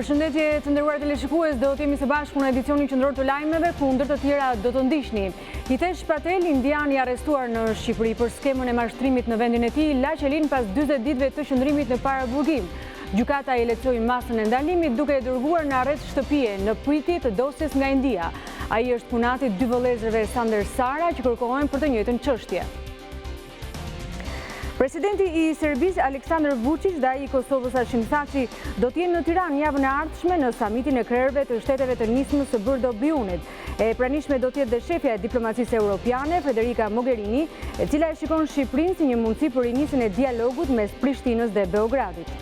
Përshëndetje të nderuar teleshikues, do të jemi së bashku në edicionin qendror të lajmeve, ku ndër të tjera do të ndiqni. Hitesh Patel, indian i arrestuar në Shqipëri për skemën e mashtrimit në vendin e tij, la qelin pas 40 ditëve të qëndrimit në paraburgim. Gjykata i lehtësoi masën e ndalimit duke e dërguar në arrest shtëpie në pritje të dosjes nga India. Ai është punati 2 vëllezërve Sander Sara që kërkohen për të njëjtën çështje. Presidenti i Serbisë Aleksandar Vučić dhe ai i Kosovës Hashim Thaçi do të jenë në Tiranë javën e ardhshme në samitin e krerëve të shteteve të nismës së Brdo-Briunit. E pranishme do të jetë dhe shefja e diplomacisë europiane Federica Mogherini, e cila e shikon Shqipërinë si një mundësi për rinisjen e dialogut mes Prishtinës dhe Beogradit.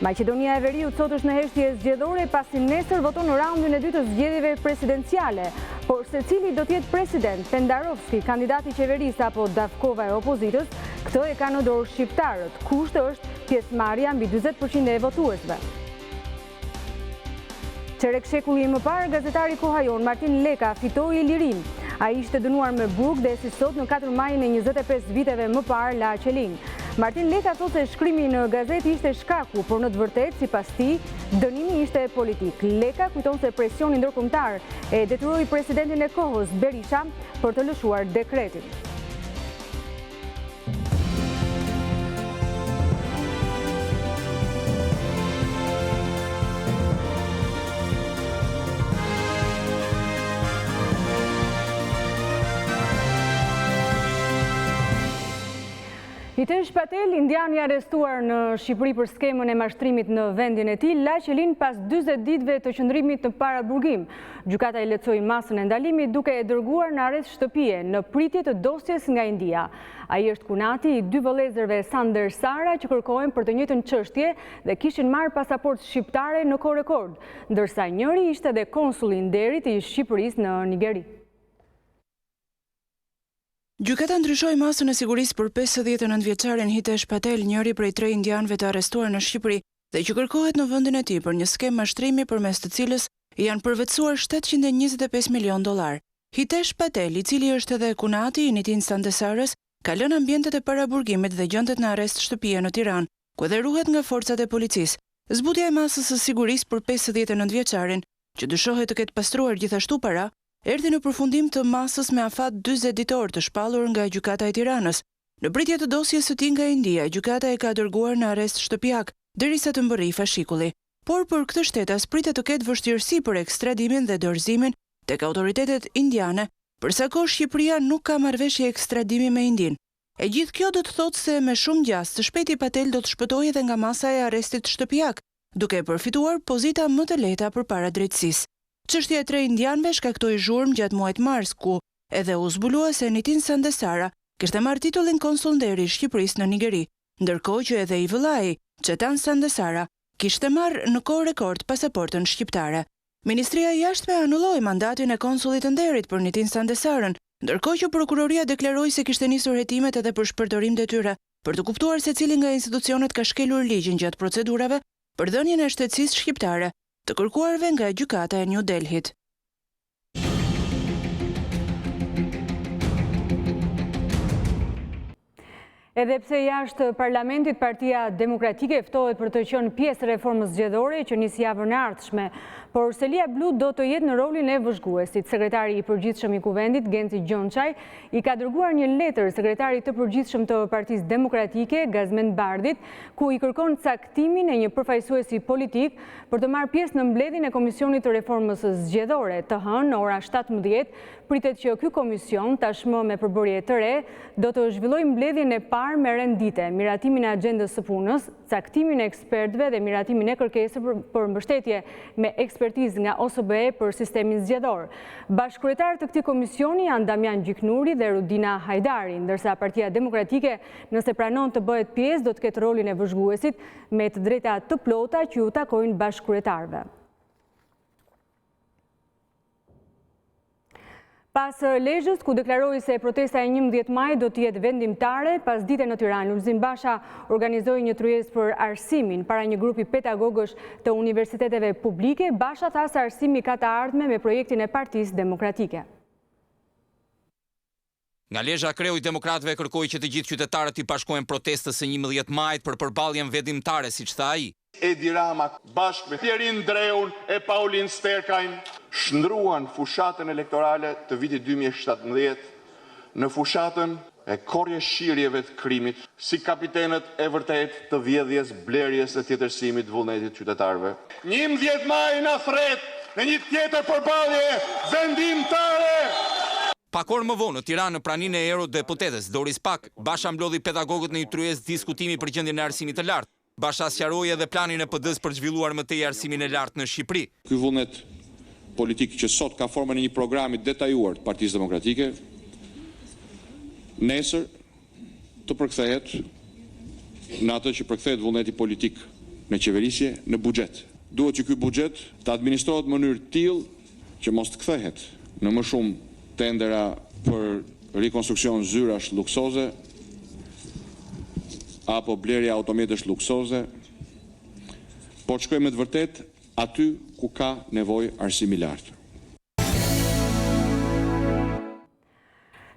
Maqedonia e Veriut sot është në heshtje zgjedhore pasi nesër voton në raundin e dytë të zgjedhjeve presidenciale, por secili do të jetë president, Pendarovski, kandidati qeverisë apo Davkova e opozitës, këtë e ka në dorë shqiptarët. Kushti është pjesëmarrja mbi 40% e votuesve. Çerek shekulli më parë, gazetari kohajon Martin Leka fitoi lirinë. Ai ishte dënuar me burg dhe si sot në 4 majin e 25 viteve më parë la qelin. Martin Leka thotë se shkrimi në gazetë ishte shkaku, por në të vërtetë, sipas tij, dënimi ishte politik. Leka kujton se presioni ndërkombëtar e detyroi presidentin e kohës Berisha për të lëshuar dekretin. Hitesh Patel, indian i arrestuar në Shqipëri për skemën e mashtrimit në vendin e tij, la qelin pas 40 ditëve të qëndrimit në paraburgim. Gjykata i lehtësoi masën e ndalimit duke e dërguar në arrest shtëpie në pritje të dosjes nga India. Ai është kunati i 2 vëllezërve Sander Sara që kërkohen për të njëjtën çështje dhe kishin marrë pasaportë shqiptare në kohë rekord, ndërsa njëri ishte edhe konsulli i nderit i Shqipërisë në Nigeri. Gjykata ndryshoi masën e sigurisë për 59 vjeçaren Hitesh Patel, njëri prej 3 indianëve të arrestuar në Shqipëri dhe që kërkohet në vendin e tij për një skemë mashtrimi përmes të cilës janë përvetësuar $725 milion. Hitesh Patel, i cili është edhe kunati i nitin Sandesarës, ka lënë ambientet e paraburgimit dhe gjendet në arrest shtëpie në Tiranë, ku edhe ruhet nga forcat e policisë. Zbutja e masës së sigurisë për 59 vjeçarin, që dyshohet të ketë pastruar gjithashtu para, erdhi në përfundim të masës me afat 40 ditor të shpallur nga Gjykata e Tiranës. Në pritje të dosjes së tij nga India, gjykata e ka dërguar në arrest shtëpiak derisa të mbërrijë fashikulli. Por për këtë shtetas pritet të ketë vështirësi për ekstradimin dhe dorëzimin tek autoritetet indiane, përsa kohë Shqipëria nuk ka marrëveshje ekstradimi me Indin. E gjithë kjo do të thotë se me shumë gjas së shpejti Patel do të shpëtojë edhe nga masa e arrestit shtëpiak, duke përfituar pozita më të lehta përpara drejtësisë. Çështja e 3 indianëve shkaktoi zhurmë gjatë muajit mars, ku edhe u zbulua se nitin Sandesara kishte marrë titullin konsull nderi i Shqipërisë në Nigeri, ndërkohë që edhe i vëllai, Çetan Sandesara, kishte marrë në kohë rekord pasaportën shqiptare. Ministria e Jashtme anulloi mandatin e konsullit të nderit për nitin Sandesarën, ndërkohë që prokuroria deklaroi se kishte nisur hetimet edhe për shpërdorim detyre, për të kuptuar se cili nga institucionet ka shkelur ligjin gjatë procedurave për dhënien e shtetësisë shqiptare të kërkuarve nga gjykata e New Delhit. Edhe pse jashtë parlamentit, Partia Demokratike ftohet për të qenë pjesë e reformës zgjedhore që nis javën e ardhshme, por Selia Blu do të jetë në rolin e vëzhguesit. Sekretari i përgjithshëm i Kuvendit, Genci Gjonçaj, i ka dërguar një letër sekretarit të përgjithshëm të Partisë Demokratike, Gazmend Bardit, ku i kërkon caktimin e një përfaqësuesi politik për të marrë pjesë në mbledhjen e Komisionit të Reformës Zgjedhore. Të hënë në ora 17 pritet që ky komision, tashmë me përbërje të re, do të zhvillojë mbledhjen e parë me rendite, miratimin e agjendës së punës, caktimin e ekspertëve dhe miratimin e kërkesës për mbështetje me ekspertizë nga OSBE për sistemin zgjedhor. Bashkëkryetarë të këtij komisioni janë Damian Gjiknuri dhe Rudina Hajdari, ndërsa Partia Demokratike, nëse pranon të bëhet pjesë, do të ketë rolin e vëzhguesit me të drejta të plota që u takojnë bashkëkryetarëve. Pas Lezhës, ku deklaroi se protesta e 11 maj do të jetë vendimtare, pas dite në Tiranë, Lulzim Basha organizoi një tryezë për arsimin para një grupi pedagogësh të universiteteve publike. Basha tha se arsimi ka të ardhme me projektin e Partisë Demokratike. Nga Lezhë Kreu i Demokratëve kërkoi që të gjithë qytetarët i bashkohen protestës së 11 majit për përballjen vendimtare, siç tha ai. Edi Rama bashkë me Thierin Dreun e Paulin Sterkajn shndruan fushatën elektorale të vitit 2017 në fushatën e korrje shirjeve të krimit, si kapitenët e vërtet të vjedhjes, blerjes e tjetërsimit vullnetit qytetarëve. 11 maj na thret në një tjetër përballje vendimtare. Pak orë më vonë, në Tiranë, në praninë e eurodeputetes Doris Pak, Basha mblodhi pedagogët në një tryezë diskutimi për gjendjen e arsimit të lartë. Basha sqaroi edhe planin e PD-s për zhvilluar më tej arsimin e lartë në Shqipëri. Ky vullnet politik që sot ka formën e një programi detajuar të Partisë Demokratike, nesër të përkthehet në atë që përkthehet vullneti politik në qeverisje në buxhet. Duhet që ky buxhet të administrohet në mënyrë të tillë që mos të kthehet në më shumë tendera për rekonstruksion zyrash luksoze apo blerja automjetesh luksoze, por shkojmë të vërtet aty ku ka nevojë arsimi i lartë.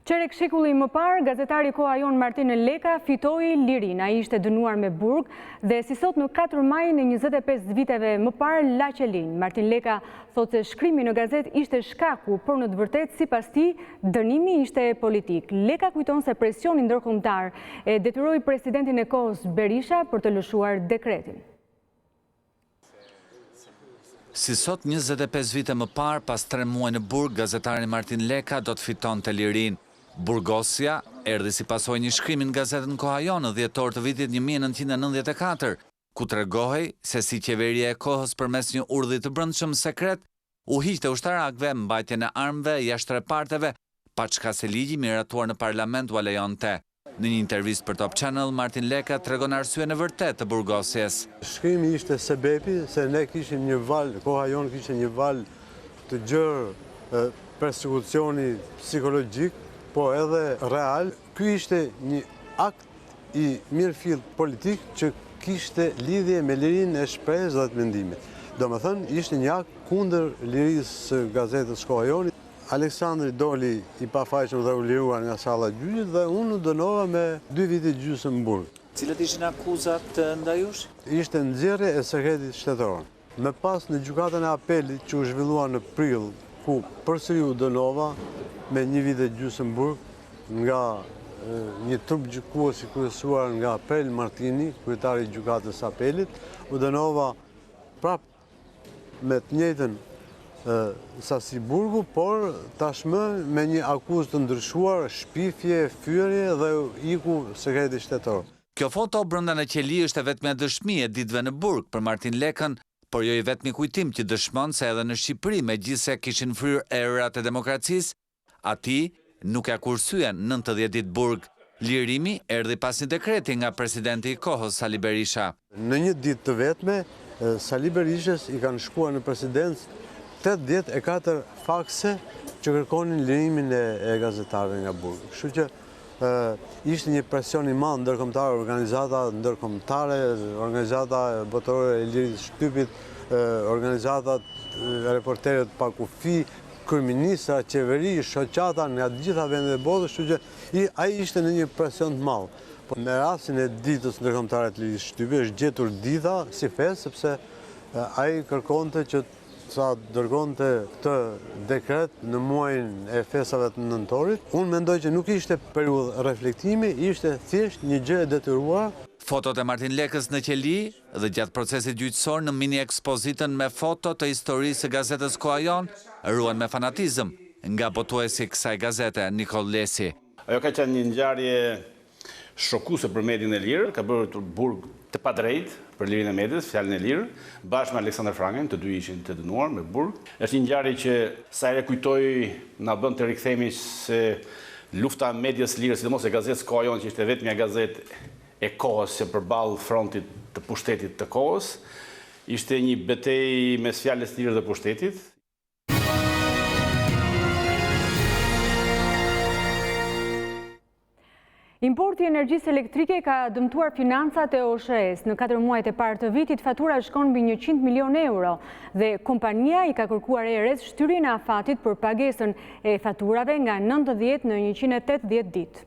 Qerek shekulli më parë, gazetari koha jon Martin Leka fitoi lirin. Ai ishte dënuar me burg dhe si sot në 4 maj në 25 viteve më parë la qelin. Martin Leka thotë se shkrimi në gazet ishte shkaku, por në të vërtetë sipas tij dënimi ishte politik. Leka kujton se presioni ndërkombëtar e detyroi presidentin e kohës Berisha për të lëshuar dekretin. Si sot 25 vite më parë, pas 3 muaj në burg, gazetari Martin Leka do të fitonte lirin. Burgosja erdhi si pasojë një shkrimi në gazetën Koha Jon në 10 dhjetor të vitit 1994, ku tregohej se si qeveria e kohës përmes një urdhri të brendshëm sekret u hiqte ushtarakëve mbajtjen e armëve jashtë reparteve, pa çka se ligji miratuar në parlament u lejonte. Në një intervistë për Top Channel, Martin Leka tregon arsyen e vërtetë të burgosjes. Shkrimi ishte sebepi se ne kishim një val, Koha Jon kishte një val të gjerë persekucioni psikologjik, po edhe real. Ky ishte një akt i mirëfillt politik që kishte lidhje me lirinë e shpresës dhe të mendimit. Domethënë, ishte një akt kundër lirisë së gazetës Koha Jon. Aleksandri doli i pafajshëm dhe u liruar nga salla e gjyqit dhe unë u dënova me 2 vite gjysmë në burg. Cilat ishin akuzat ndaj jush? Ishte nxjerrje e sekretit shtetëror. Më pas në gjykatën e apelit që u zhvillua në prill, ku përsëri u dënova me 1 vite gjysmë burg nga një trup gjykues i kryesuar nga Apel Martini, kryetari i gjykatës apelit, u dënova prap me të njëjtën sasi burgu, por tashmë me një akuzë të ndryshuar, shpifje, fyerje dhe iku sekreti shtetëror. Kjo foto brenda në qeli është vetëm dëshmi e ditëve në burg për Martin Lekën, por jo i vetmi kujtim që dëshmon se edhe në Shqipëri, megjithse kishin fryrë erat e demokracisë, ati nuk ja kursyen 90 ditë burg. Lirimi erdhi pas një dekreti nga presidenti i kohës Sali Berisha. Në një ditë të vetme, Sali Berishës i kanë shkuar në presidencë 84 fakse që kërkonin lirimin e gazetarëve nga burg. Kështu që ishte një presion i madh ndërkombëtar, organizata ndërkombëtare, organizata botërore e lirisë shtypit, organizatat reporterët pa kufi, kryeministra, qeveri, shoqata nga të gjitha vendet e botës, kështu që ai ishte në një presion të madh. Po në rastin e ditës ndërkombëtare të lirisë shtypit është gjetur dita si festë sepse ai kërkonte që sa dërgonte këtë dekret në muajin e festave të nëntorit. Unë mendoj që nuk ishte periudhë reflektimi, ishte thjesht një gjë e detyruar. Fotot e Martin Lekës në qeli dhe gjatë procesit gjyqësor në mini ekspozitën me foto të historisë së gazetës Koha Jon ruan me fanatizëm nga botuesi kësaj gazete, Nikol Lesi. Ajo ka qenë një ngjarje shokuese për median e lirë, ka bërë të burg të padrejtë për lirin e medias, fjalën e lirë, bashkë me Aleksandr Frangën, të dy ishin të dënuar me burg. Është një ngjarje që sa herë kujtoi na bën të rikthehemi se lufta e medias lirë, sidomos e gazetës Koha Jon, që ishte vetëm një gazetë e kohës që përballë frontit të pushtetit të kohës, ishte një betejë mes fjalës lirë dhe pushtetit. Importi i energjisë elektrike ka dëmtuar financat e OSHE-s. Në 4 muajt e parë të vitit, fatura shkon mbi 100 milion euro dhe kompania i ka kërkuar erës shtyrjen e afatit për pagesën e faturave nga 90 në 180 ditë.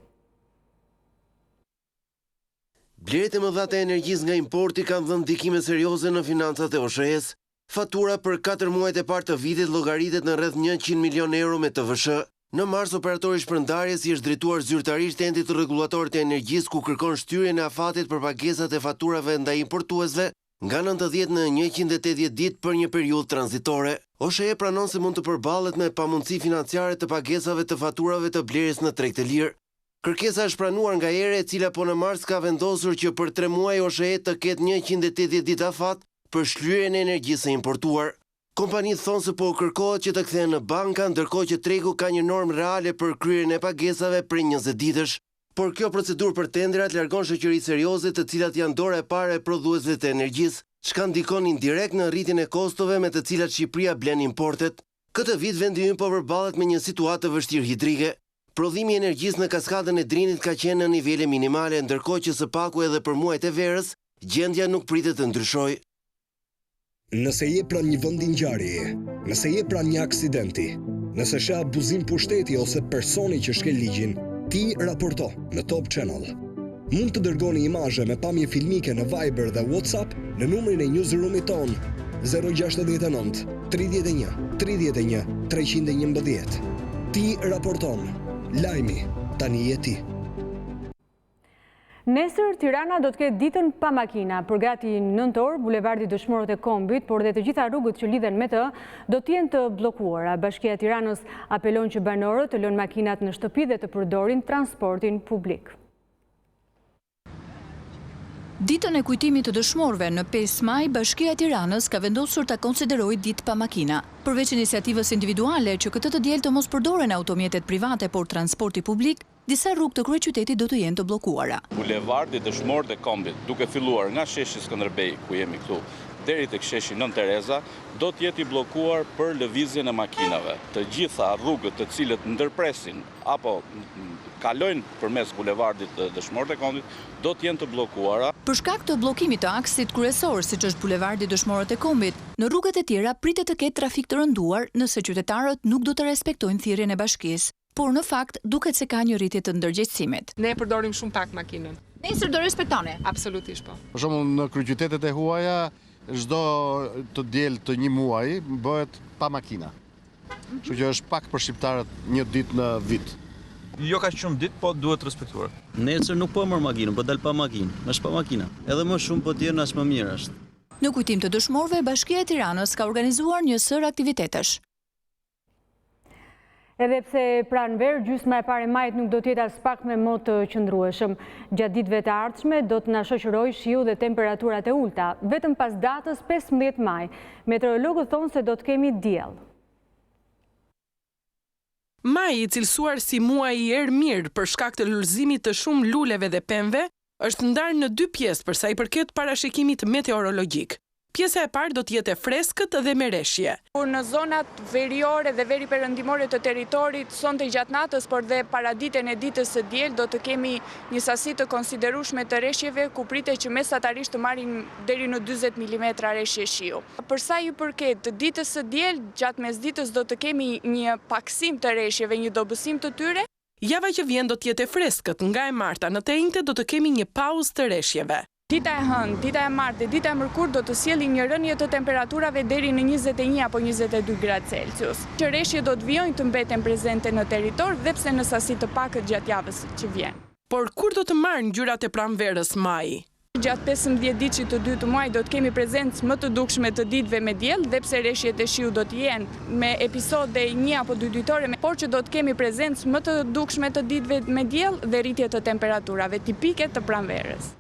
Blerjet e mëdha të energjisë nga importi kanë dhënë ndikime serioze në financat e OSHE-s. Fatura për 4 muajt e parë të vitit llogaritet në rreth 100 milion euro me TVSH. Në mars, operatori shpërndarjes i është drejtuar zyrtarisht endit rregullatorit të energjisë ku kërkon shtyrjen e afatit për pagesat e faturave ndaj importuesve nga 90 në 180 ditë për një periudhë tranzitore. OSHE pranon se mund të përballet me pamundësi financiare të pagesave të faturave të blerjes në treg të lirë. Kërkesa është pranuar nga ERE, e cila po në mars ka vendosur që për 3 muaj OSHE të ketë 180 ditë afat për shlyerjen e energjisë së importuar. Kompanitë thonë se po kërkohet që të kthehen në banka, ndërkohë që tregu ka një normë reale për kryerjen e pagesave për 20 ditësh. Por kjo procedurë për tendrat largon shoqëri serioze të cilat janë dora e parë e prodhuesve të energjisë, çka ndikon indirekt në rritjen e kostove me të cilat Shqipëria blen importet. Këtë vit vendi ynë po përballet me një situatë të vështirë hidrike. Prodhimi i energjisë në kaskadën e Drinit ka qenë në nivele minimale, ndërkohë që së paku edhe për muajt e verës, gjendja nuk pritet të ndryshojë. Nëse je pranë një vendi ngjarjeje, nëse je pranë një aksidenti, nëse sheh abuzim pushteti ose personi që shkel ligjin, ti raporto në Top Channel. Mund të dërgoni imazhe me pamje filmike në Viber dhe WhatsApp në numrin e newsroomit ton 069 31 31 311. Ti raporton. Lajmi, tani je ti. Nesër, Tirana do të ketë ditën pa makina. Për gati 9 orë, bulevardi Dëshmorët e Kombit, por dhe të gjitha rrugët që lidhen me të, do t'jenë të bllokuara. Bashkia e Tiranës apelon që banorët të lënë makinat në shtëpi dhe të përdorin transportin publik. Ditën e kujtimit të dëshmorëve në 5 maj, Bashkia e Tiranës ka vendosur ta konsiderojë ditë pa makina. Përveç iniciativës individuale që këtë të diel të mos përdoren automjetet private por transporti publik, disa rrugë të kryeqytetit do të jenë të bllokuara. Bulevardi Dëshmorët e Kombit, duke filluar nga sheshi Skënderbej, ku jemi këtu, deri tek sheshi Nën Tereza, do të jetë i bllokuar për lëvizjen e makinave. Të gjitha rrugët të cilët ndërpresin apo kalojnë përmes bulevardit të Dëshmorët e Kombit do të jenë të bllokuara. Për shkak të bllokimit të aksit kryesor, siç është bulevardi Dëshmorët e Kombit, në rrugët e tjera pritet të ketë trafik të rënduar nëse qytetarët nuk do të respektojnë thirrjen e bashkisë. Por në fakt duket se ka një rritje të ndërgjegjësimit. Ne përdorim shumë pak makinën. Nesër do respektoni? Absolutisht po. Për shembull në kryeqytetet e huaja çdo të diel të një muaji bëhet pa makina. Kështu që është pak për shqiptarët një ditë në vit. Jo ka shumë ditë, po duhet respektuar. Nesër nuk po marr makinën, po dal pa makinë. Është pa makina. Edhe më shumë po të jenë as më mirë është. Në kujtim të dëshmorëve, Bashkia e Tiranës ka organizuar një sër aktivitetesh. Edhe pse pranverë, gjysma e parë e majit nuk do t'jetë as pak me mot të qëndrueshëm. Gjatë ditëve të ardhshme do të na shoqërojë shiu dhe temperaturat e ulta. Vetëm pas datës 15 maj, meteorologët thonë se do të kemi diell. Maji, i cilësuar si muaji i erë mirë për shkak të lullëzimit të shumë luleve dhe pemëve, është ndarë në 2 pjesë për sa i përket parashikimit meteorologjik. Pjesa e parë do të jetë e freskët dhe me reshje. Në zonat veriore dhe veri perëndimore të territorit, sonte gjatë natës, por dhe paraditën e ditës së diel, do të kemi një sasi të konsiderueshme të reshjeve, ku pritet që mesatarisht të marrin deri në 40 mm reshje shiu. Për sa i përket të ditës së diel, gjatë mesditës do të kemi një paksim të reshjeve, një dobësim të tyre. Java që vjen do të jetë e freskët, nga e marta në të njëjtë do të kemi një pauzë të reshjeve. Dita e hënë, dita e martë dhe dita e mërkurë do të sjellin një rënje të temperaturave deri në 21 apo 22 gradë Celsius. Që reshje do të vijojnë të mbeten prezente në territor dhe pse në sasi të pakët gjatë javës që vjen. Por kur do të marrin ngjyrat e pranverës maji? Gjatë 15 ditëve të dytë muaj do të kemi prezencë më të dukshme të ditëve me diell, dhe pse reshjet e shiut do të jenë me episode 1 apo 2 ditore, por që do të kemi prezencë më të dukshme të ditëve me diell dhe rritje të temperaturave tipike të pranverës.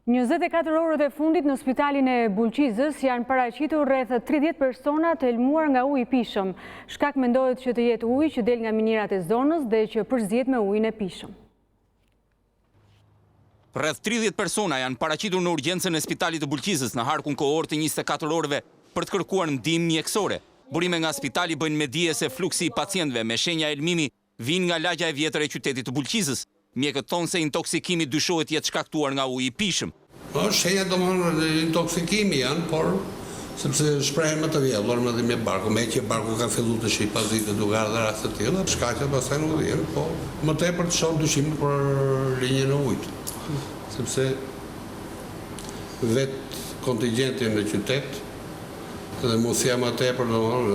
24 orët e fundit në spitalin e Bulqizës janë paraqitur rreth 30 persona të elmuar nga uji i pishëm. Shkak mendohet që të jetë uji që del nga minirat e zonës dhe që përzihet me ujin e pishëm. Rreth 30 persona janë paraqitur në urgjencën e spitalit të Bulqizës në harkun kohor të 24 orëve për të kërkuar ndihmë mjekësore. Burime nga spitali bëjnë me dije se fluksi i pacientëve me shenja elmimi vijnë nga lagja e vjetër e qytetit të Bulqizës. Mjekët thonë se intoksikimi dyshohet jetë shkaktuar nga uji i pishëm. Shenja domethënë intoksikimi janë, por sepse shprehen më të vjedhur më dhe me barku, me që barku ka filluar të shih pas ditë duke ardhur raste të tilla, shkaqet pastaj nuk vjen, po më tepër të shoh dyshim për linjën e ujit. Sepse vetë kontingjenti në qytet dhe mosia më tepër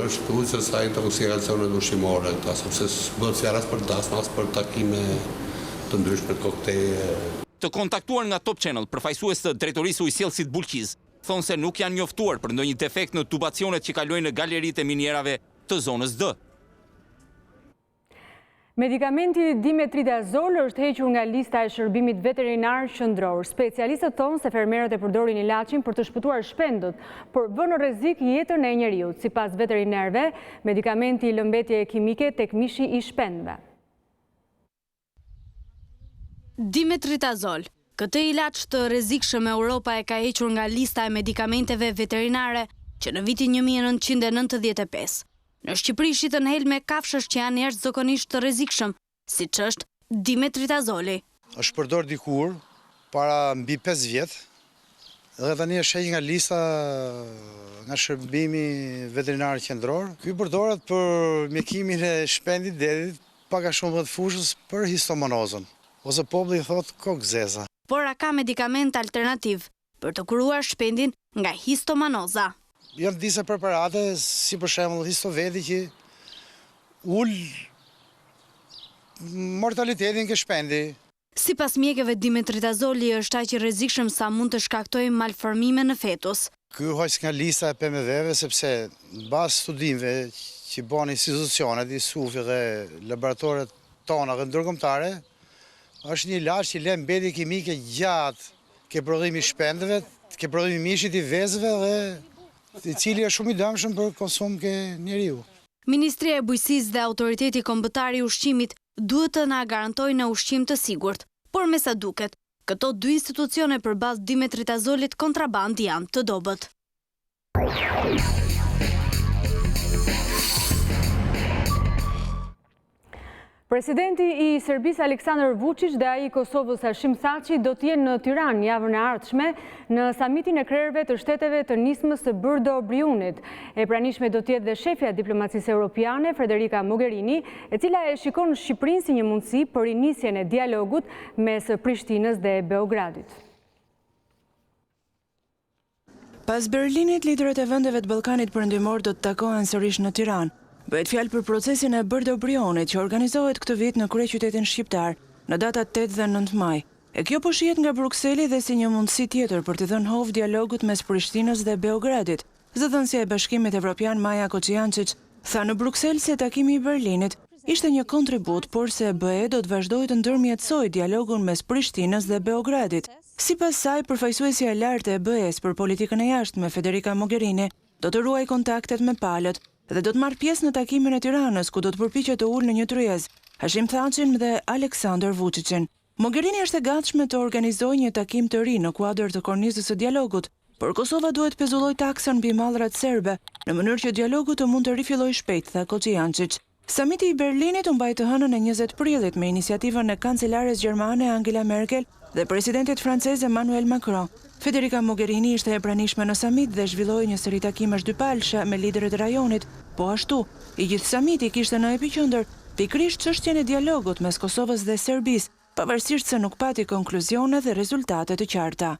është ujë se sa intoksikacionet ushqimore, sepse bëhet fjalë as për dasma, as për takime të ndryshme koktejle. Të kontaktuar nga Top Channel, përfaqësues të drejtorisë ujësjellësit Bulqiz, thonë se nuk janë njoftuar për ndonjë defekt në tubacionet që kalojnë në galeritë e minierave të zonës D. Medikamenti dimetridazol është hequr nga lista e shërbimit veterinar qendror. Specialistët thonë se fermerët e përdorin ilaçin për të shpëtuar shpendët, por vën në rrezik jetën e njeriut. Sipas veterinarëve, medikamenti lë mbetje kimike tek mishi i shpendëve. Dimetridazol. Këtë ilaç të rrezikshëm Europa e ka hequr nga lista e medikamenteve veterinare që në vitin 1995. Në Shqipëri shiten helme kafshësh që janë jashtëzakonisht të rrezikshëm, siç është dimetridazoli. Është përdor dikur para mbi 5 vjet dhe tani është hequr nga lista nga shërbimi veterinar qendror. Ky përdoret për mjekimin e shpendit dedit, pak a shumë dhe të fushës për histomanozën, ose populli thotë kokzeza. Por a ka medikament alternativ për të kuruar shpendin nga histomanoza. Janë disa preparate, si për shembull histoveti që ul mortalitetin ke shpendi. Sipas mjekëve, dimetridazoli është aq i rrezikshëm sa mund të shkaktojë malformime në fetus. Ky hoq nga lista e PMV-ve sepse mbas studimeve që bën institucionet, i SUFI dhe laboratoret tona dhe ndërkombëtare, është një ilaç që lë mbetje kimike gjatë ke prodhimi i shpendëve, ke prodhimi mishit i vezëve dhe i cili është shumë i dëmshëm për konsum ke njeriu. Ministria e Bujqësisë dhe Autoriteti Kombëtar i Ushqimit duhet të na garantojnë në ushqim të sigurt, por me sa duket, këto dy institucione përballë dimetridazolit kontraband janë të dobët. Presidenti i Serbisë Aleksandar Vučić dhe ai i Kosovës Hashim Thaçi do të jenë në Tiranë javën e ardhshme në samitin e krerëve të shteteve të nismës së Brdo-Briunit. E pranishme do të jetë dhe shefja e diplomacisë europiane Federica Mogherini, e cila e shikon Shqipërinë si një mundësi për rinisjen e dialogut mes Prishtinës dhe Beogradit. Pas Berlinit, liderët e vendeve të Ballkanit Perëndimor do të takohen sërish në Tiranë. Bëhet fjalë për procesin e Brdo-Briunit që organizohet këtë vit në kryeqytetin shqiptar në datat 8 dhe 9 maj. E kjo po shihet nga Brukseli dhe si një mundësi tjetër për të dhënë hovë dialogut mes Prishtinës dhe Beogradit. Zëdhënësia e Bashkimit Evropian Maja Kocijancic tha në Bruksel se takimi i Berlinit ishte një kontribut, por se BE do të vazhdojë të ndërmjetësojë dialogun mes Prishtinës dhe Beogradit. Sipas saj, përfaqësuesja e lartë e BE-s për politikën e jashtme Federica Mogherini do të ruajë kontaktet me palët dhe do të marrë pjesë në takimin e Tiranës, ku do të përpiqet të ulë në një tryez Hashim Thaçin dhe Aleksandar Vučićin. Mogherini është e gatshme të organizojë një takim të ri në kuadër të kornizës së dialogut, por Kosova duhet pezulloj taksën mbi mallrat serbe në mënyrë që dialogu të mund të rifillojë shpejt, tha Kocijancic. Samiti i Berlinit u mbajtë të hënën e 20 prillit me iniciativën e kancelares gjermane Angela Merkel dhe presidentit francez Emmanuel Macron. Federica Mogherini ishte e pranishme në samit dhe zhvilloi një seri takimesh dypalshe me liderët e rajonit, po ashtu, i gjithë samiti kishte në epiqendër pikërisht çështjen e dialogut mes Kosovës dhe Serbisë, pavarësisht se nuk pati konkluzione dhe rezultate të qarta.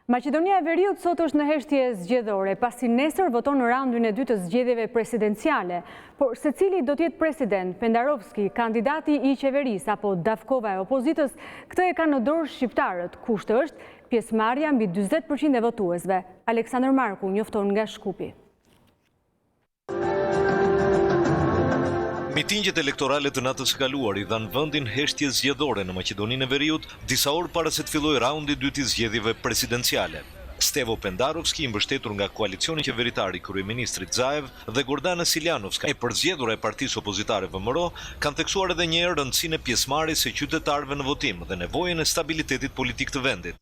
Maqedonia e Veriut sot është në heshtje zgjedhore, pasi nesër voton në raundin e 2 të zgjedhjeve presidenciale, por secili do të jetë president, Pendarovski, kandidati i qeverisë apo Davkova e opozitës, këtë e kanë në dorë shqiptarët. Kushti është pjesëmarrja mbi 40% e votuesve. Aleksandër Marku njofton nga Shkupi. Mitingjet elektorale të natës së kaluar i dhanë vendin heshtje zgjedhore në Maqedoninë e Veriut, disa orë para se të fillojë raundi i dytë i zgjedhjeve presidenciale. Stevo Pendarovski, i mbështetur nga koalicioni qeveritar i kryeministrit Zaev dhe Gordana Siljanovska, e përzgjedhura e partisë opozitare VMRO, kanë theksuar edhe një herë rëndësinë e pjesëmarrjes së qytetarëve në votim dhe nevojën e stabilitetit politik të vendit.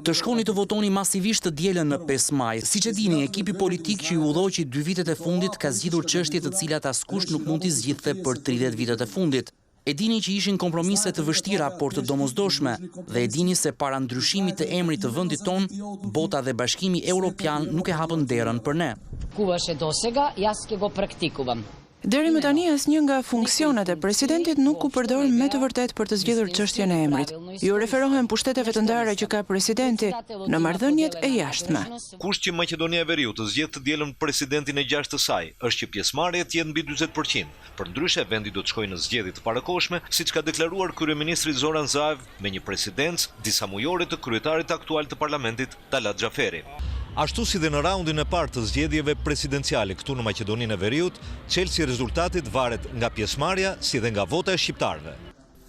Të shkoni të votoni masivisht të dielën në 5 maj. Siç e dini, ekipi politik që ju udhëhoqi 2 vitet e fundit ka zgjidhur çështje të cilat askush nuk mund t'i zgjidhte për 30 vitet e fundit. E dini që ishin kompromise të vështira, por të domosdoshme, dhe e dini se para ndryshimit të emrit të vendit ton, bota dhe Bashkimi Evropian nuk e hapën derën për ne. Kuvaše dosega, jas ke go praktikuvam. Deri më tani asnjë nga funksionet e presidentit nuk u përdor me të vërtet për të zgjidhur çështjen e emrit. Ju referohen pushteteve të ndara që ka presidenti në marrëdhëniet e jashtme. Kusht që Maqedonia e Veriut të zgjedhë të dielën presidentin e gjashtë të saj është që pjesëmarrja të jetë mbi 40%. Përndryshe, vendi do të shkojë në zgjedhje të parakohshme, siç ka deklaruar kryeministri Zoran Zaev me një presidencë disa mujore të kryetarit aktual të parlamentit, Talat Xhaferi. Ashtu si dhe në raundin e parë të zgjedhjeve presidenciale këtu në Maqedoninë e Veriut, çelësi i rezultatit varet nga pjesëmarrja si dhe nga vota e shqiptarëve.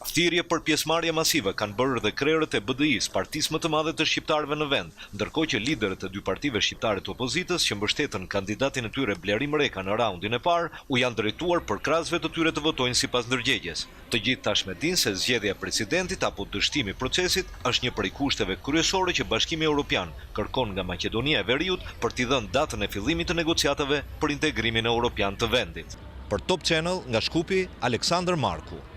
Thirrje për pjesëmarrje masive kanë bërë dhe krerët e BDI-s, partisë më të madhe të shqiptarëve në vend, ndërkohë që liderët e 2 partive shqiptare të opozitës që mbështetën kandidatin e tyre Blerim Reka në raundin e parë, u janë drejtuar për krahasve të tyre të votojnë sipas ndërgjegjes. Të gjithë tashmë dinë se zgjedhja e presidentit apo dështimi i procesit është një prej kushteve kryesore që Bashkimi Evropian kërkon nga Maqedonia e Veriut për t'i dhënë datën e fillimit të negociatave për integrimin evropian të vendit. Për Top Channel nga Shkupi, Aleksandër Marku.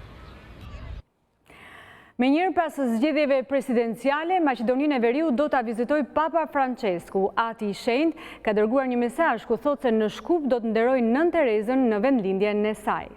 Me njërë pas zgjedhjeve presidenciale, Maqedoninë e Veriut do t'a vizitoj Papa Francesku. Ati i shenjtë ka dërguar një mesazh ku thotë se në Shkup do të nderojë Nën Terezën në vendlindjen e saj.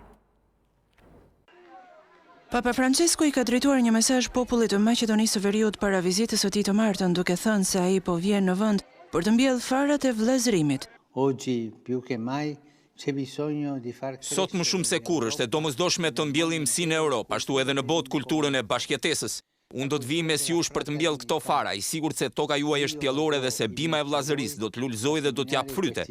Papa Francesku i ka drejtuar një mesazh popullit të Maqedonisë së Veriut para vizitës së tij të martën, duke thënë se ai po vjen në vend për të mbjellë farat e vëllëzërimit. Oggi più che mai Sot më shumë se kur është e domosdoshme të mbjellim si në Europë, ashtu edhe në botë kulturën e bashkëjetesës. Unë do të vi mes jush për të mbjellë këto fara, i sigurt se toka juaj është pjellore dhe se bima e vllazërisë do të lulëzojë dhe do të jap fryte.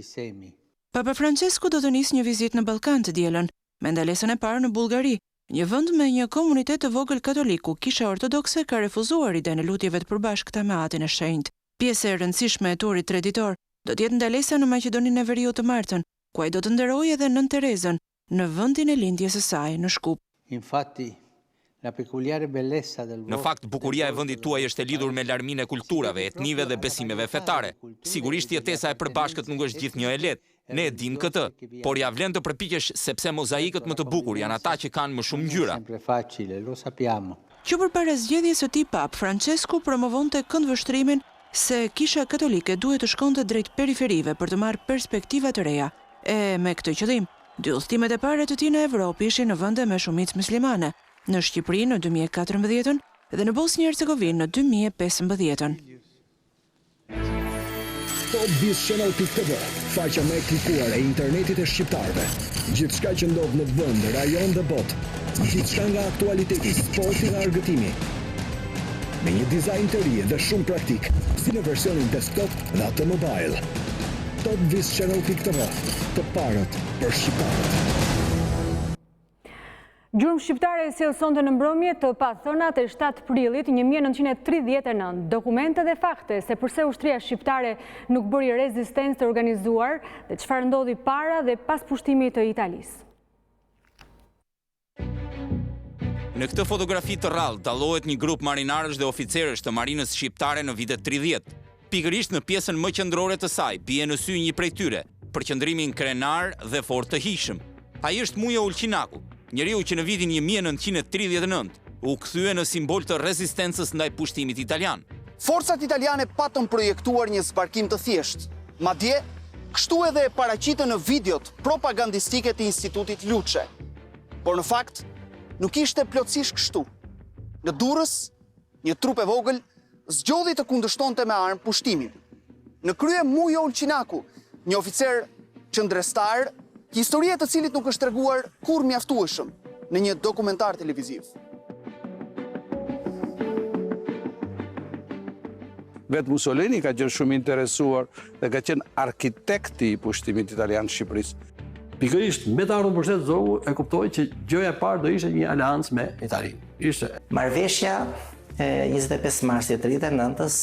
Papa Francesku do të nisë një vizitë në Ballkan të dielën, me ndalesën e parë në Bullgari, një vend me një komunitet të vogël katolik ku Kisha Ortodokse ka refuzuar idenë e lutjeve të përbashkëta me Atin e Shenjtë. Pjesë e rëndësishme e turit traditor do të jetë ndalesa në Maqedoninë e Veriut të martën, ku ai do të nderojë edhe Nën Terezën në vendin e lindjes së saj në Shkup. Në fakt, bukuria e vendit tuaj është e lidhur me larminë e kulturave, etnive dhe besimeve fetare. Sigurisht jetesa e përbashkët nuk është gjithnjë e lehtë, ne e dimë këtë, por ja vlen të përpiqesh sepse mozaikët më të bukur janë ata që kanë më shumë ngjyra. Që përpara zgjedhjes së tij Pap Francesku promovonte këndvështrimin se Kisha Katolike duhet të shkonte drejt periferive për të marrë perspektiva të reja. E me këtë qëllim, 2 udhëtimet e para të tij në Evropë ishin në vende me shumicë muslimane, në Shqipëri në 2014 dhe në Bosnjë Hercegovinë në 2015. Topvision.tv, faqja më e klikuar e internetit e shqiptarëve. Gjithçka që ndodh në vend, rajon dhe botë. Gjithçka nga aktualiteti, sporti dhe argëtimi. Me një dizajn të ri dhe shumë praktik, si në versionin desktop dhe atë mobile. Topvision.tv, të parët për shqiptarët. Gjurmë shqiptare sjell sonte në mbrëmje të pathënat e 7 prillit 1939, dokumente dhe fakte se përse ushtria shqiptare nuk bëri rezistencë të organizuar dhe çfarë ndodhi para dhe pas pushtimit të Italisë. Në këtë fotografi të rrallë dallohet një grup marinarësh dhe oficerësh të marinës shqiptare në vitet 30. Pikërisht në pjesën më qendrore të saj bie në sy një prej tyre, për qëndrimin krenar dhe fort të hijshëm. Ai është Mujo Ulqinaku, njeriu që në vitin 1939 u kthye në simbol të rezistencës ndaj pushtimit italian. Forcat italiane patën projektuar një zbarkim të thjeshtë. Madje, kështu edhe e paraqitën në videot propagandistike të Institutit Luçe. Por në fakt, nuk ishte plotësisht kështu. Në Durrës, një trup e vogël zgjodhi të kundërshtonte me armë pushtimin. Në krye Mujo Ulqinaku, një oficer qëndrestar, historia të cilit nuk është treguar kur mjaftueshëm në një dokumentar televiziv. Vetë Mussolini ka qenë shumë interesuar dhe ka qenë arkitekti i pushtimit italian Shqipërisë. Pikërisht, me të ardhur mbështet zogu e kuptoi që gjëja e parë do ishte një aleancë me Italinë. Ishte marrëveshja 25 marsit 39-ës,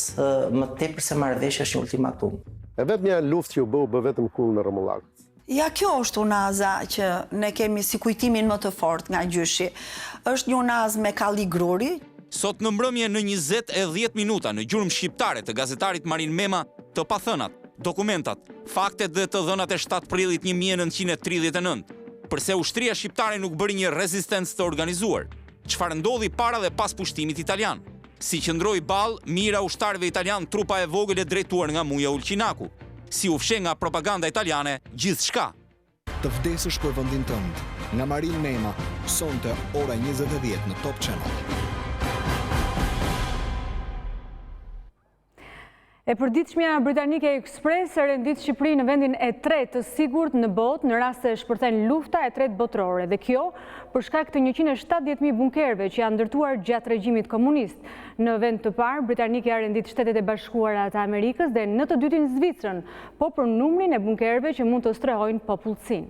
më tepër se marrëveshja është një ultimatum. E vetë një luftë që u bë vetëm kull në rëmullakët. Ja, kjo është unaza që ne kemi si kujtimin më të fort nga gjyshi. Është një unaz me kalli gruri. Sot në mbrëmje në 20:10 minuta në gjurmë shqiptare të gazetarit Marin Mema, të pathënat, dokumentat, faktet dhe të dhënat e 7 prillit 1939. Përse ushtria shqiptare nuk bëri një rezistencë të organizuar, çfarë ndodhi para dhe pas pushtimit italian, si qëndroi ball mira ushtarëve italian trupa e vogël e drejtuar nga Muja Ulqinaku, si u fshe nga propaganda italiane gjithçka. Të vdesësh për vendin tënd, nga Marin Mema, sonte ora 20:10 në Top Channel. E përditshmja britanike Express e rendit Shqipëri në vendin e 3 të sigurt në botë në rast se shpërthen lufta e 3 botërore, dhe kjo për shkak të 170.000 bunkerëve që janë ndërtuar gjatë regjimit komunist. Në vend të parë, britanike ja rendit Shtetet e Bashkuara të Amerikës dhe në të dytin Zvicrën, po për numrin e bunkerëve që mund të strehojnë popullsinë.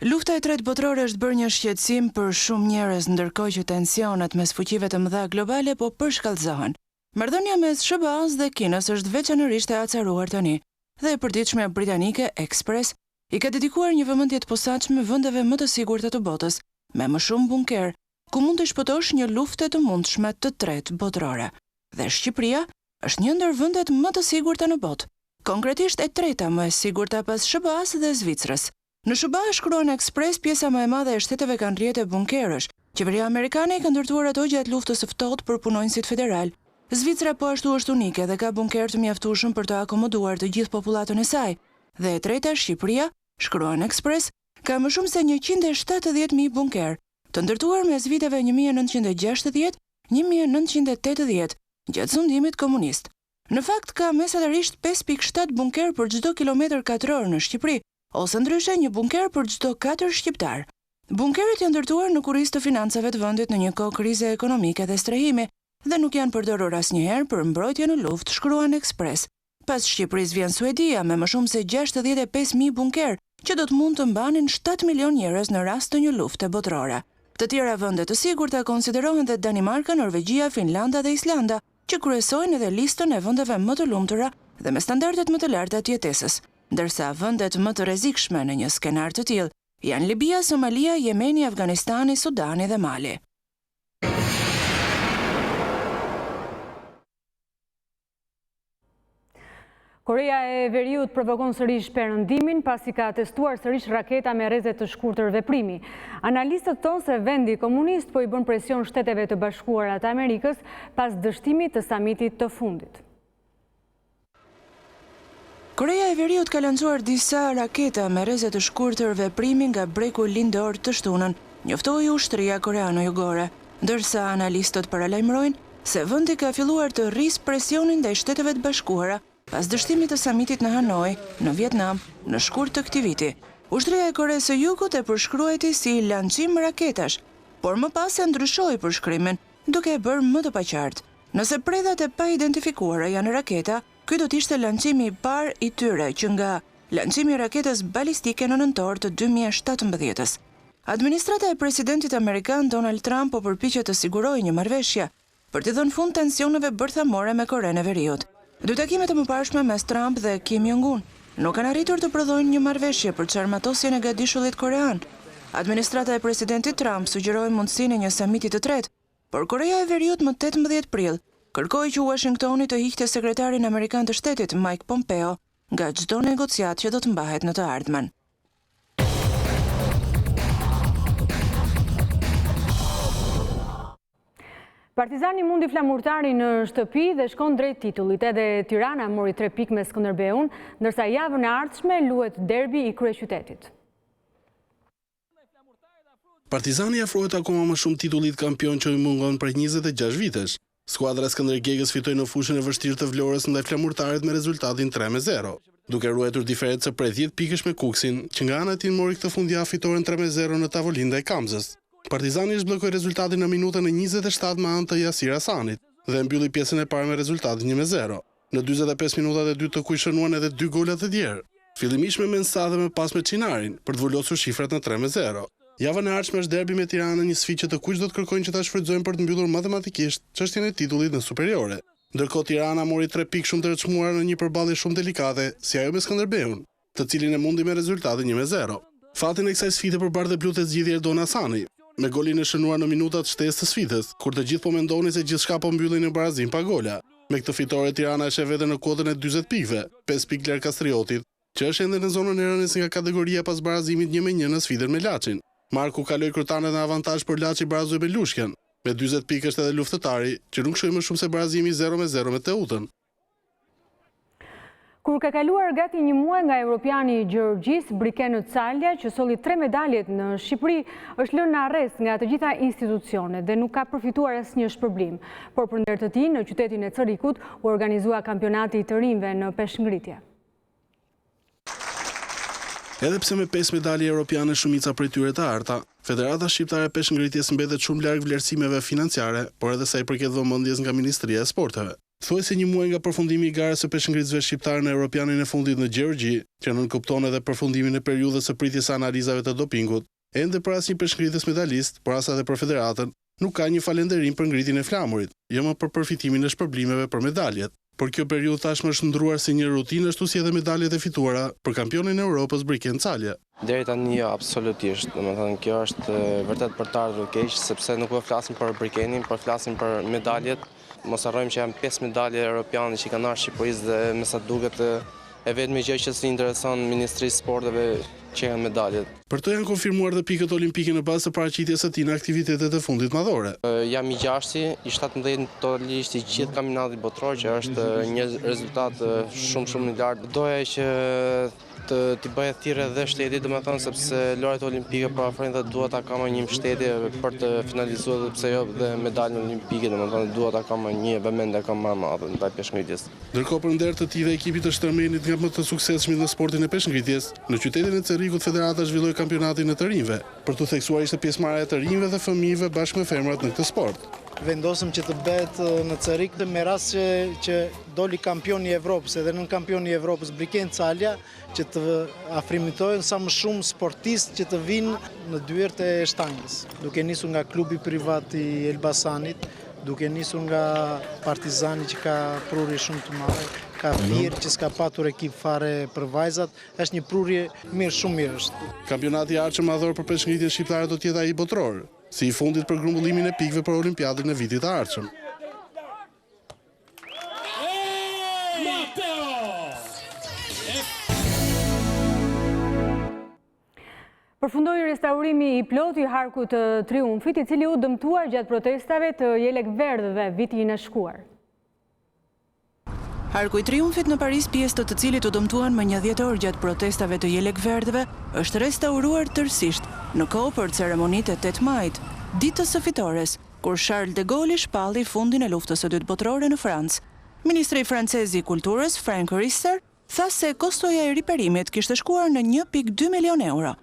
Lufta e 3 botërore është bërë një shqetësim për shumë njerëz, ndërkohë që tensionet mes fuqive të mëdha globale po përshkallëzohen. Marrëdhënia mes SBA-s dhe Kinës është veçanërisht e acaruar tani, dhe e përditshmja britanike Express i ka dedikuar një vëmendje të posaçme vendeve më të sigurta të botës, me më shumë bunker, ku mund të shpëtosh një lufte të mundshme të 3 botërore. Dhe Shqipëria është një ndër vendet më të sigurta në botë, konkretisht e treta më e sigurta pas SBA-s dhe Zvicrës. Në SBA, shkruan Express, pjesa më e madhe e shteteve kanë rrjetë bunkerësh. Qeveria amerikane i ka ndërtuar ato gjatë luftës së ftohtë për punonjësit federal. Zvicra po ashtu është unike dhe ka bunker të mjaftueshëm për të akomoduar të gjithë popullatën e saj. Dhe e treta, Shqipëria, shkruan Express, ka më shumë se 170.000 bunker, të ndërtuar mes viteve 1960-1980, gjatë sundimit komunist. Në fakt, ka mesatarisht 5.7 bunker për çdo kilometër katror në Shqipëri, ose ndryshe një bunker për çdo 4 shqiptar. Bunkeret janë ndërtuar në kurriz të financave të vendit në një kohë krize ekonomike dhe strehimi, dhe nuk janë përdorur asnjëherë për mbrojtje në luftë, shkruan Express. Pas Shqipërisë vjen Suedia me më shumë se 65.000 bunker, që do të mund të mbanin 7 milion njerëz në rast të një lufte botërore. Të tjera vende të sigurta konsiderohen dhe Danimarka, Norvegjia, Finlanda dhe Islanda, që kryesojnë edhe listën e vendeve më të lumtura dhe me standardet më të larta të jetesës, ndërsa vendet më të rrezikshme në një skenar të tillë janë Libia, Somalia, Jemeni, Afganistani, Sudani dhe Mali. Korea e Veriut provokon sërish perëndimin pasi ka testuar sërish raketa me rreze të shkurtër veprimi. Analistët thonë se vendi komunist po i bën presion Shteteve të Bashkuara të Amerikës pas dështimit të samitit të fundit. Korea e Veriut ka lancuar disa raketa me rreze të shkurtër veprimi nga breku lindor të shtunën, njoftoi ushtria koreano-jugore, ndërsa analistët paralajmërojnë se vendi ka filluar të rrisë presionin ndaj Shteteve të Bashkuara pas dështimit të samitit në Hanoi, në Vietnam, në shkurt të këtij viti. Ushtria e Koreas së Jugut e përshkruajti si lancim raketash, por më pas e ndryshoi përshkrimin, duke e bërë më të paqartë. Nëse predhat e pa identifikuara janë raketa, ky do të ishte lancimi i parë i tyre që nga lancimi i raketës balistike në nëntor të 2017-s. Administrata e presidentit amerikan Donald Trump po përpiqet të sigurojë një marrëveshje për të dhënë fund tensioneve bërthamore me Korenë e Veriut. Dy takimet e mëparshme mes Trump dhe Kim Jong-un nuk kanë arritur të prodhojnë një marrëveshje për çarmatosjen e gadishullit korean. Administrata e presidentit Trump sugjeroi mundësinë e një samiti të tretë, por Korea e Veriut më 18 prill kërkoi që Washingtoni të hiqte sekretarin amerikan të shtetit Mike Pompeo nga çdo negociat që do të mbahet në të ardhmen. Partizani mundi flamurtari në shtëpi dhe shkon drejt titullit. Edhe Tirana mori 3 pikë me Skënderbeun, ndërsa javën e ardhshme luhet derbi i kryeqytetit. Partizani afrohet akoma më shumë titullit kampion që i mungon prej 26 vitesh. Skuadra e Skëndergegës fitoi në fushën e vështirë të Vlorës ndaj flamurtarit me rezultatin 3-0, duke ruetur diferencë prej 10 pikësh me Kuksin, që nga ana e tij mori këtë fundjavë fitoren 3-0 në tavolinë ndaj Kamzës. Partizani zhbllokoi rezultatin në minutën e 27 me anë të Yasir Hasanit dhe mbylli pjesën e parë me rezultatin 1-0. Në 45 minutat e dytë të kuj shënuan edhe 2 gola të tjerë, fillimisht me Mensa dhe më pas me Çinarin, për të vullosur shifrat në 3-0. Javën e ardhshme është derbi me Tiranën, një sfidë që të kuq do të kërkojnë që ta shfrytëzojnë për të mbyllur matematikisht çështjen e titullit në superiore. Ndërkohë Tirana mori 3 pikë shumë të rëçmuara në një përballje shumë delikate, si ajo me Skënderbeun, të cilin e mundi me rezultatin 1-0. Fatin e kësaj sfide përbardhë dhe blutë e zgjidhji Erdon Hasani, me golin e shënuar në minutat shtesë të sfidës, kur të gjithë po mendonin se gjithçka po mbyllej në barazim pa gola. Me këtë fitore Tirana e sheh veten në kuotën e 40 pikëve, 5 pikë larg Kastriotit, që është ende në zonën e rënies nga kategoria pas barazimit 1-1 në sfidën me Laçin. Marku kaloi kryetarët në avantazh për Laçi barazoi me Lushkën. Me 40 pikë është edhe luftëtari, që nuk shoi më shumë se barazimi 0-0 me Teutën. Kur ka kaluar gati një muaj nga europiani Gjorgjis Brikenu Calja, që solli 3 medaljet në Shqipëri, është lënë në arrest nga të gjitha institucionet dhe nuk ka përfituar asnjë shpërblim. Por për ndër të tij, në qytetin e Cërikut, u organizua kampionati i të rinjve në peshngritje. Edhe pse me 5 medalje europiane shumica prej tyre të arta, Federata Shqiptare e Peshngritjes mbetet shumë larg vlerësimeve financiare, por edhe sa i përket vëmendjes nga Ministria e Sporteve. Thuajse një muaj nga përfundimi i garës së peshngritësve shqiptare në europianin e fundit në Gjeorgji, që nënkupton edhe përfundimin e periudhës së pritjes së analizave të dopingut, ende për asnjë peshngritës medalist, por as edhe për federatën, nuk ka një falënderim për ngritjen e flamurit, jo më për përfitimin e shpërblimeve për medaljet. Por kjo periudhë tashmë është ndruar si një rutinë, ashtu si edhe medaljet e fituara për kampionin e Europës Briken Calja. Deri tani jo, absolutisht. Domethënë kjo është vërtet për të ardhur keq, sepse nuk po flasim për Brikenin, por flasim për medaljet. Mos harrojmë që janë 5 medalje europiane që kanë ardhur Shqipërisë dhe me sa duket e vetmi gjë që si intereson Ministrisë Sporteve që janë medaljet. Për të janë konfirmuar dhe pikët olimpike në bazë të paraqitjes së tij në aktivitetet e fundit madhore. Jam i 6-i, i 17 totalisht i gjithë kampionatit botror, që është një rezultat shumë i lartë. Doja që t'i bëja thirrje dhe shtetit, domethënë sepse lojrat olimpike parafrojnë dhe duhet ta kam një mbështetje për të finalizuar dhe pse jo dhe medaljen olimpike, domethënë duhet ta kam një vëmendje më e madhe ndaj peshngritjes. Ndërkohë për nder të tij dhe ekipit të Shtërmenit nga më të suksesshmit në sportin e peshngritjes, në qytetin e Cerrikut Federata zhvilloi kampionatin e të rinjve, për të theksuar ishte pjesëmarrja e të rinjve dhe fëmijëve bashkë me femrat në këtë sport. Vendosëm që të bëhet në Cerik me rast që doli kampioni i Evropës, edhe në kampioni i Evropës Briken Calja, që të afrimitojnë sa më shumë sportistë që të vinë në dyert e shtangës. Duke nisur nga klubi privat i Elbasanit, duke nisur nga Partizani që ka prurje shumë të madhe, ka Fier që s'ka patur ekip fare për vajzat, është një prurje shumë mirë është. Kampionati i ardhshëm madhor për peshngritjen shqiptare do të jetë ai botror, si i fundit për grumbullimin e pikëve për Olimpiadën e vitit të ardhshëm. Përfundoi restaurimi i plot i Harkut të Triumfit, i cili u dëmtuar gjatë protestave të jelek verdhëve vitin e shkuar. Harku i Triumfit në Paris, pjesë të cilit u dëmtuan më një dhjetor gjatë protestave të jelek verdhëve, është restauruar tërësisht në kohë për ceremonitë e 8 majit, ditës së fitores, kur Charles de Gaulle shpalli fundin e luftës së dytë botërore në Francë. Ministri francez i kulturës, Frank Riester, tha se kostoja e riperimit kishte shkuar në 1,2 milion euro.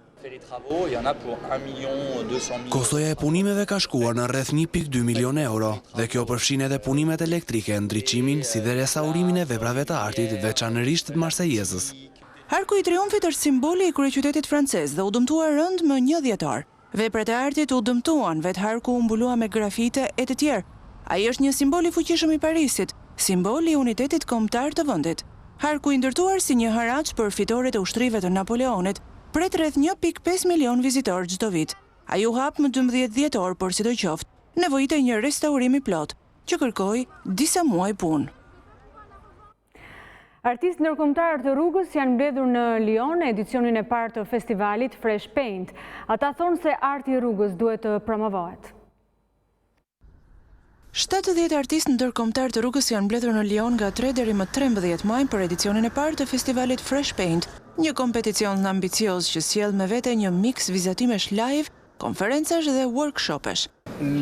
Kostoja e punimeve ka shkuar në rreth 1,2 milion euro dhe kjo përfshin edhe punimet elektrike, ndriçimin si dhe restaurimin e veprave të artit, veçanërisht të Marsejezës. Harku i Triumfit është simboli i kryeqytetit francez dhe u dëmtuar rënd më një dhjetor. Veprat e artit u dëmtuan, vetë harku u mbulua me grafite e të tjerë. Ai është një simbol i fuqishëm i Parisit, simboli i unitetit kombëtar të vendit. Harku i ndërtuar si një haraç për fitoret e ushtrive të Napoleonit, pret rreth 1,5 milion vizitor çdo vit. Ai u hap më 12 dhjetor, por sidoqoftë, nevojitej një restaurim i plot, që kërkoi disa muaj punë. Artistë ndërkombëtar të rrugës janë mbledhur në Lyon në edicionin e parë të festivalit Fresh Paint. Ata thonë se arti i rrugës duhet të promovohet. 70 artistë ndërkombëtar të rrugës janë mbledhur në Lyon nga 3 deri më 13 maj për edicionin e parë të festivalit Fresh Paint, një kompeticion ambicioz që sjell me vete një miks vizatimesh live, konferencash dhe workshopesh.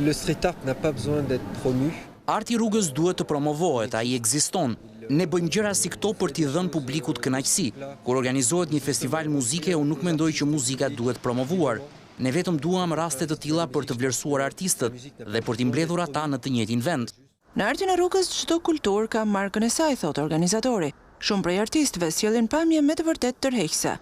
Le street art n'a pas besoin d'être promu. Arti i rrugës duhet të promovohet, ai ekziston. Ne bëjmë gjëra si këto për t'i dhënë publikut kënaqësi. Kur organizohet një festival muzike, unë nuk mendoj që muzika duhet promovuar. Ne vetëm duam raste të tilla për të vlerësuar artistët dhe për t'i mbledhur ata në të njëjtin vend. Në artin e rrugës çdo kulturë ka markën e saj, thot organizatori. Shumë prej artistëve sjellin pamje me të vërtet tërheqëse.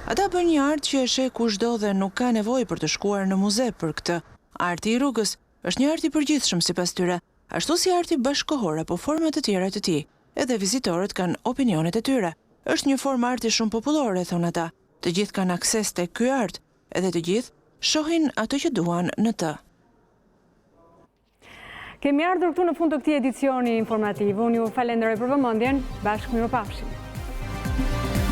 Ata bën një art që e sheh kushdo dhe nuk ka nevojë për të shkuar në muze për këtë. Arti i rrugës është një art i përgjithshëm sipas tyre, ashtu si arti bashkëkohor apo forma të tjera të tij. Edhe vizitorët kanë opinionet e tyre. Është një formë arti shumë popullore, thon ata. Të gjithë kanë akses tek ky art, edhe të gjithë shohin atë që duan në të. Kemi ardhur këtu në fund të këtij edicioni informativ. Unë ju falenderoj për vëmendjen. Bashkë mirupafshim.